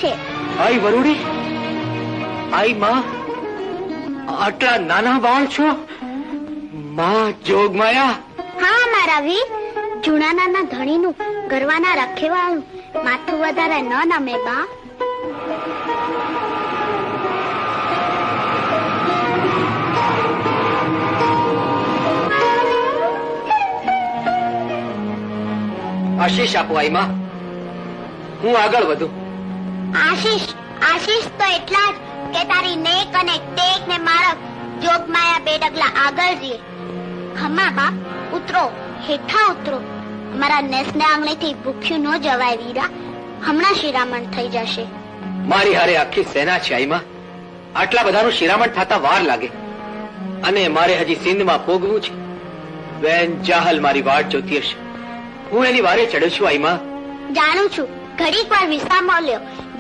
છે. આઈ વરુડી, આઈ માં, આટલા નાના બાળ છો? માં જોગમાયા. હા મારા વીર, જૂના નાના ધણીનું ગરવાના રખેવાળું માથું વધારે ન નમે બા. આશીષ આપો આઈ માં, હું આગળ વધું. આશીષ આશીષ તો એટલા જ કે તારી નેક અને ટેક ને માળક જોગમાયા 2 ડગલા આગળ જઈએ. ખમા બાપ, ઉતરો, હેઠા ઉતરો. અમારા નેસને આંગળીથી ભૂખ્યું ન જવાય વીરા. હમણાં શિરામણ થઈ જશે. મારી હારે આખી સેના છે આઈ માં. આટલા બધાનું શિરામણ થતા વાર લાગે, અને મારે હજી સિંધમાં પોગવું છે. બેન જાહલ મારી વાટ જોતી હશે. હું એની વારે ચડ્યો છું આઈ માં. જાણું છું, ઘડીક વાર વિશ્રામ લ્યો.